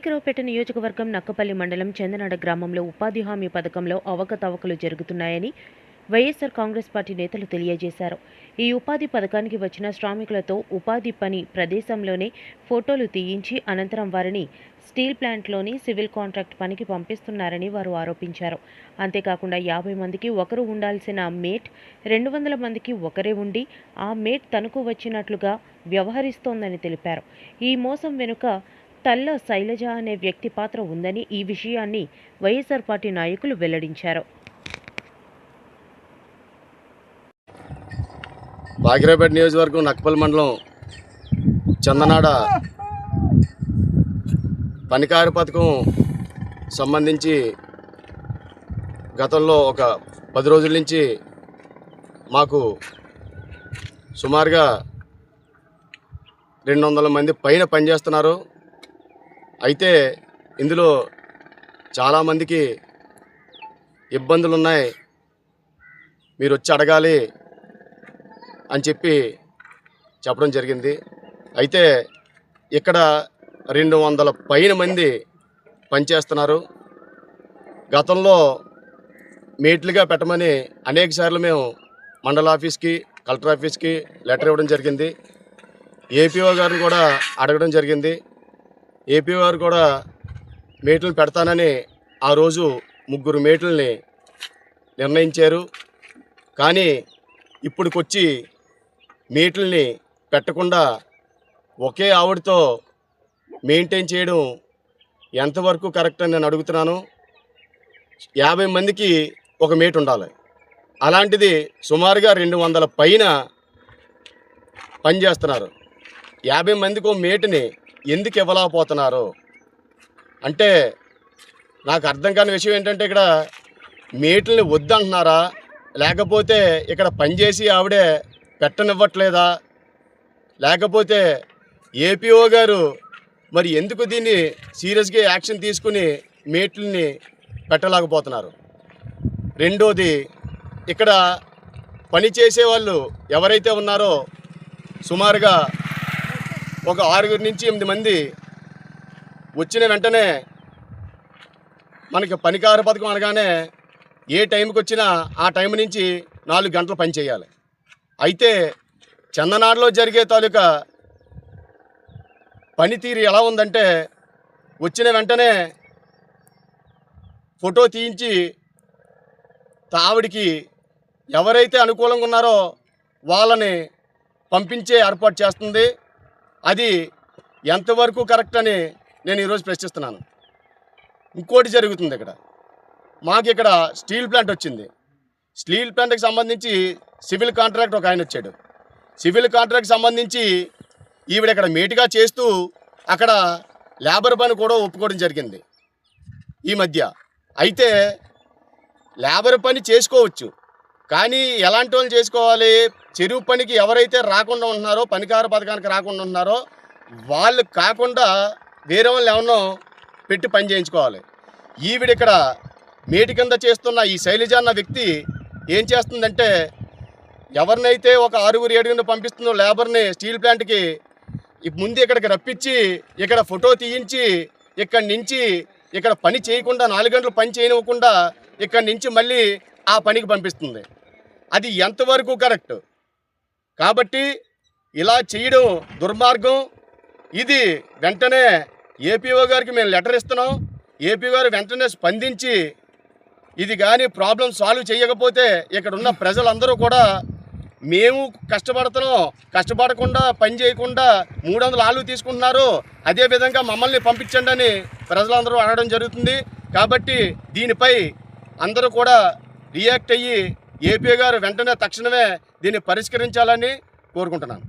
పాయకరావుపేట నియోజకవర్గం నక్కపల్లి మండలం చందనాడ గ్రామంలో ఉపాధి హామీ పథకంలో అవకతవకలు జరుగుతున్నాయని వైఎస్ఆర్ కాంగ్రెస్ పార్టీ నేతలు తెలియజేశారు. ఈ ఉపాధి పథకానికి వచ్చిన శ్రామికులతో ఉపాధి పని ప్రదేశంలోనే ఫోటోలు తీయించి అనంతరం వారిని స్టీల్ ప్లాంట్లోని సివిల్ కాంట్రాక్ట్ పనికి పంపిస్తున్నారని వారు ఆరోపించారు. అంతేకాకుండా 50 మందికి ఒకరు ఉండాల్సిన మేట్ 200 మందికి ఒకరే ఉండి ఆ మేట్ తనకు వచ్చినట్లుగా వ్యవహరిస్తోందని తెలిపారు. ఈ మోసం వెనుక తల్ల శైలజ అనే వ్యక్తి పాత్ర ఉందని ఈ విషయాన్ని వైఎస్ఆర్ పార్టీ నాయకులు వెల్లడించారు. పాయకరావుపేట నియోజకవర్గం నక్కపల్లి మండలం చందనాడ పనికారు పథకం సంబంధించి గతంలో ఒక 10 రోజుల నుంచి మాకు సుమారుగా 200 మంది పైన పనిచేస్తున్నారు. అయితే ఇందులో చాలామందికి ఇబ్బందులు ఉన్నాయి, మీరు వచ్చి అడగాలి అని చెప్పడం జరిగింది. అయితే ఇక్కడ 200 పైన మంది పనిచేస్తున్నారు. గతంలో మేట్లుగా పెట్టమని అనేక సార్లు మేము మండల ఆఫీస్కి, కలెక్టర్ ఆఫీస్కి లెటర్ ఇవ్వడం జరిగింది. ఏపీఓ గారిని కూడా అడగడం జరిగింది. ఏపీఓ గారు కూడా మేట్లను పెడతానని ఆ రోజు 3 మేట్లని నిర్ణయించారు. కానీ ఇప్పుడుకొచ్చి మేట్లని పెట్టకుండా ఒకే ఆవిడతో మెయింటైన్ చేయడం ఎంతవరకు కరెక్ట్ అని నేను అడుగుతున్నాను. 50 మందికి ఒక మేట్ ఉండాలి. అలాంటిది సుమారుగా 200 పైన పనిచేస్తున్నారు. 50 మందికి ఒక మేటుని ఎందుకు ఇవ్వలేకపోతున్నారు అంటే నాకు అర్థం కాని విషయం ఏంటంటే, ఇక్కడ మేట్లని వద్దంటున్నారా, లేకపోతే ఇక్కడ పనిచేసి ఆవిడే పెట్టనివ్వట్లేదా, లేకపోతే ఏపీఓ గారు మరి ఎందుకు దీన్ని సీరియస్గా యాక్షన్ తీసుకుని మేట్లని పెట్టలేకపోతున్నారు. రెండోది, ఇక్కడ పనిచేసే వాళ్ళు ఎవరైతే ఉన్నారో సుమారుగా ఒక 6 నుంచి 8 మంది వచ్చిన వెంటనే మనకి పనికారు పథకం అనగానే ఏ టైంకి వచ్చినా ఆ టైం నుంచి 4 గంటలు పని చేయాలి. అయితే చందనాడులో జరిగే తాలూకా పనితీరు ఎలా ఉందంటే, వచ్చిన వెంటనే ఫోటో తీయించి ఆవిడికి ఎవరైతే అనుకూలంగా ఉన్నారో వాళ్ళని పంపించే ఏర్పాటు చేస్తుంది. అది ఎంతవరకు కరెక్ట్ అని నేను ఈరోజు ప్రశ్నిస్తున్నాను. ఇంకోటి జరుగుతుంది, మాకు ఇక్కడ స్టీల్ ప్లాంట్ వచ్చింది. స్టీల్ ప్లాంట్కి సంబంధించి సివిల్ కాంట్రాక్ట్ ఒక ఆయన వచ్చాడు. సివిల్ కాంట్రాక్ట్ సంబంధించి ఈవిడ ఇక్కడ మేటుగా చేస్తూ అక్కడ లేబర్ పని కూడా ఒప్పుకోవడం జరిగింది ఈ మధ్య. అయితే లేబర్ పని చేసుకోవచ్చు, కానీ ఎలాంటి వాళ్ళు చేసుకోవాలి? చెరువు పనికి ఎవరైతే రాకుండా ఉంటున్నారో, పనికారు పథకానికి రాకుండా ఉంటున్నారో వాళ్ళు కాకుండా వేరే వాళ్ళు ఎవరినో పెట్టి పని చేయించుకోవాలి. ఈవిడ ఇక్కడ మేటి కింద చేస్తున్న ఈ శైలజ అన్న వ్యక్తి ఏం చేస్తుందంటే, ఎవరినైతే ఒక 6-7 పంపిస్తుందో లేబర్ని స్టీల్ ప్లాంట్కి ముందు ఇక్కడికి రప్పించి ఇక్కడ ఫోటో తీయించి ఇక్కడి నుంచి ఇక్కడ పని చేయకుండా 4 గంటలు పని చేయనివ్వకుండా ఇక్కడి నుంచి మళ్ళీ ఆ పనికి పంపిస్తుంది. అది ఎంతవరకు కరెక్ట్? కాబట్టి ఇలా చేయడం దుర్మార్గం. ఇది వెంటనే ఏపీఓ గారికి మేము లెటర్ ఇస్తున్నాం. ఏపీ గారు వెంటనే స్పందించి ఇది కానీ ప్రాబ్లం సాల్వ్ చేయకపోతే ఇక్కడ ఉన్న ప్రజలందరూ కూడా మేము కష్టపడకుండా పని చేయకుండా 300 ఆలు తీసుకుంటున్నారు, అదేవిధంగా మమ్మల్ని పంపించండి అని ప్రజలందరూ అడగడం జరుగుతుంది. కాబట్టి దీనిపై అందరూ కూడా రియాక్ట్ అయ్యి ఏపీ గారు వెంటనే తక్షణమే దీన్ని పరిష్కరించాలని కోరుకుంటున్నాను.